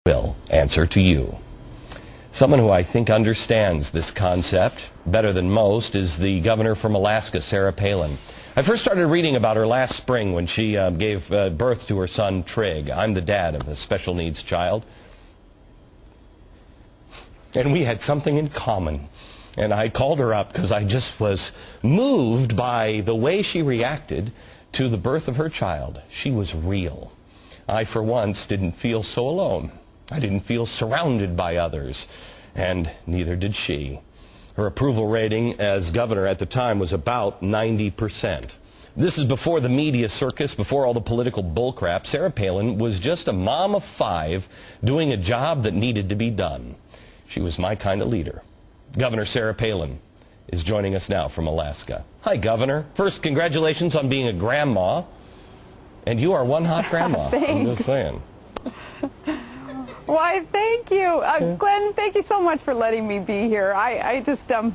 will answer to you. Someone who I think understands this concept better than most is the governor from Alaska, Sarah Palin. I first started reading about her last spring when she gave birth to her son, Trig. I'm the dad of a special needs child. And we had something in common. And I called her up because I just was moved by the way she reacted to the birth of her child. She was real. I, for once, didn't feel so alone. I didn't feel surrounded by others, and neither did she. Her approval rating as governor at the time was about 90%. This is before the media circus, before all the political bullcrap. Sarah Palin was just a mom of 5 doing a job that needed to be done. She was my kind of leader. Governor Sarah Palin is joining us now from Alaska. Hi, Governor. First, congratulations on being a grandma. And you are one hot grandma. I'm just saying. Why, thank you. Glenn, thank you so much for letting me be here. I just am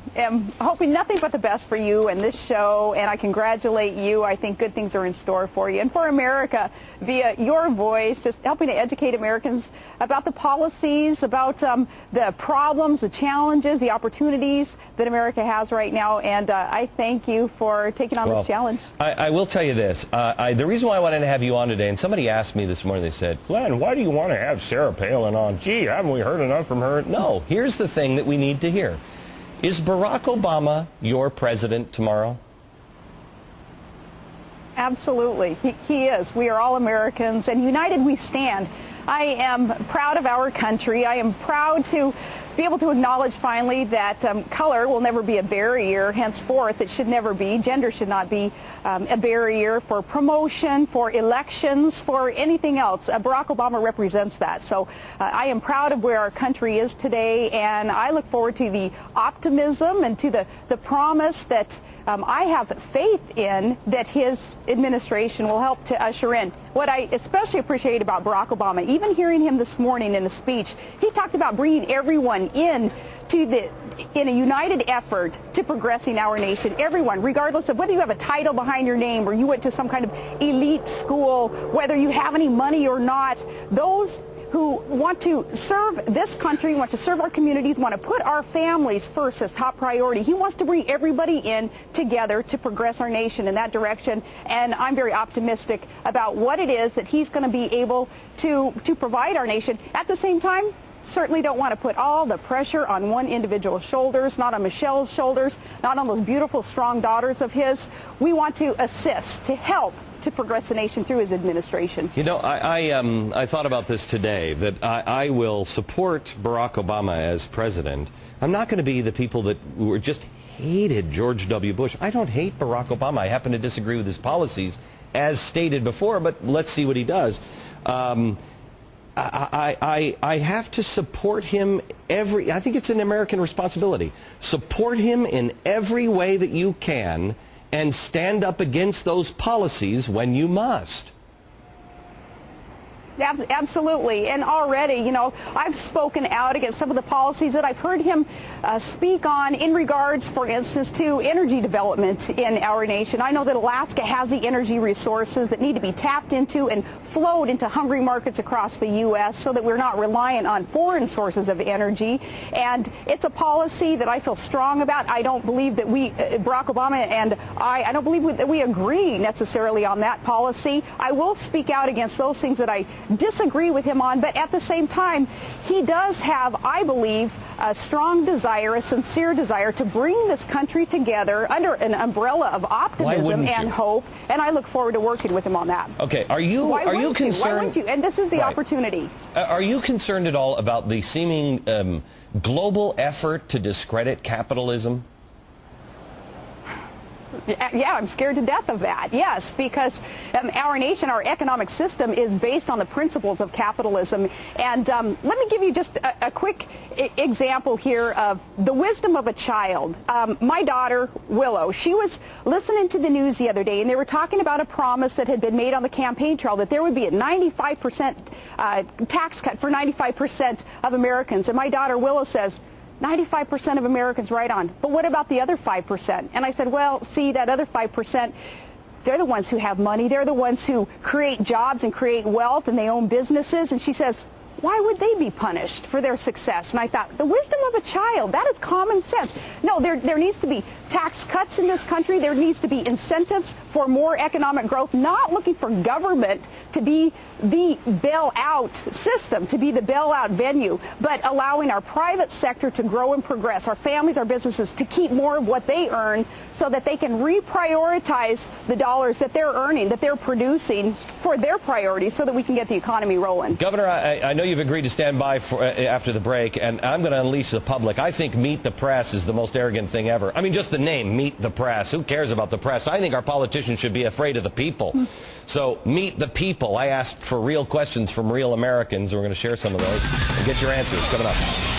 hoping nothing but the best for you and this show, and I congratulate you. I think good things are in store for you and for America via your voice, just helping to educate Americans about the policies, about the problems, the challenges, the opportunities that America has right now, and I thank you for taking on this challenge. I will tell you this. The reason why I wanted to have you on today, and somebody asked me this morning, they said, Glenn, why do you want to have Sarah Palin on? Gee, haven't we heard enough from her? No, here's the thing that we need to hear. Is Barack Obama your president tomorrow? Absolutely. He is. We are all Americans, and united we stand. I am proud of our country. I am proud to be able to acknowledge finally that color will never be a barrier. Henceforth, it should never be. Gender should not be a barrier for promotion, for elections, for anything else. Barack Obama represents that. So I am proud of where our country is today, and I look forward to the optimism and to the promise that I have faith in that his administration will help to usher in. What I especially appreciate about Barack Obama, even hearing him this morning in a speech, he talked about bringing everyone in a united effort to progressing our nation. Everyone, regardless of whether you have a title behind your name or you went to some kind of elite school, whether you have any money or not, those who want to serve this country, want to serve our communities, want to put our families first as top priority. He wants to bring everybody in together to progress our nation in that direction, and I'm very optimistic about what it is that he's going to be able to provide our nation. At the same time, certainly don't want to put all the pressure on one individual's shoulders, not on Michelle's shoulders, not on those beautiful, strong daughters of his. We want to assist, to help, to progress the nation through his administration. You know, I thought about this today, that I will support Barack Obama as president. I'm not going to be the people that were just hated George W. Bush. I don't hate Barack Obama. I happen to disagree with his policies, as stated before, but let's see what he does. I have to support him I think it's an American responsibility. Support him in every way that you can, and stand up against those policies when you must. Absolutely. And already, you know, I've spoken out against some of the policies that I've heard him speak on in regards, for instance, to energy development in our nation. I know that Alaska has the energy resources that need to be tapped into and flowed into hungry markets across the U.S. so that we're not reliant on foreign sources of energy. And it's a policy that I feel strong about. I don't believe that Barack Obama and I don't believe that we agree necessarily on that policy. I will speak out against those things that I disagree with him on, but at the same time, he does have, I believe, a strong desire, a sincere desire to bring this country together under an umbrella of optimism and hope, and I look forward to working with him on that. Okay, are you concerned? Why wouldn't you? And this is the opportunity. Are you concerned at all about the seeming global effort to discredit capitalism? Yeah, I'm scared to death of that, yes, because our nation, our economic system is based on the principles of capitalism. And let me give you just a quick example here of the wisdom of a child. My daughter, Willow, she was listening to the news the other day, and they were talking about a promise that had been made on the campaign trail that there would be a 95% tax cut for 95% of Americans. And my daughter, Willow, says, 95% of Americans, right on. But what about the other 5%? And I said, well, see, that other 5%, they're the ones who have money. They're the ones who create jobs and create wealth, and they own businesses. And she says, why would they be punished for their success? And I thought, the wisdom of a child, that is common sense. No, there needs to be tax cuts in this country. There needs to be incentives for more economic growth, not looking for government to be the bailout system, to be the bailout venue, but allowing our private sector to grow and progress, our families, our businesses to keep more of what they earn so that they can reprioritize the dollars that they're earning, that they're producing for their priorities so that we can get the economy rolling. Governor, I know you've agreed to stand by for, after the break, and I'm going to unleash the public. I think Meet the Press is the most arrogant thing ever. I mean, just the name, Meet the Press. Who cares about the press? I think our politicians should be afraid of the people. So, meet the people. I asked for real questions from real Americans. We're going to share some of those and get your answers coming up.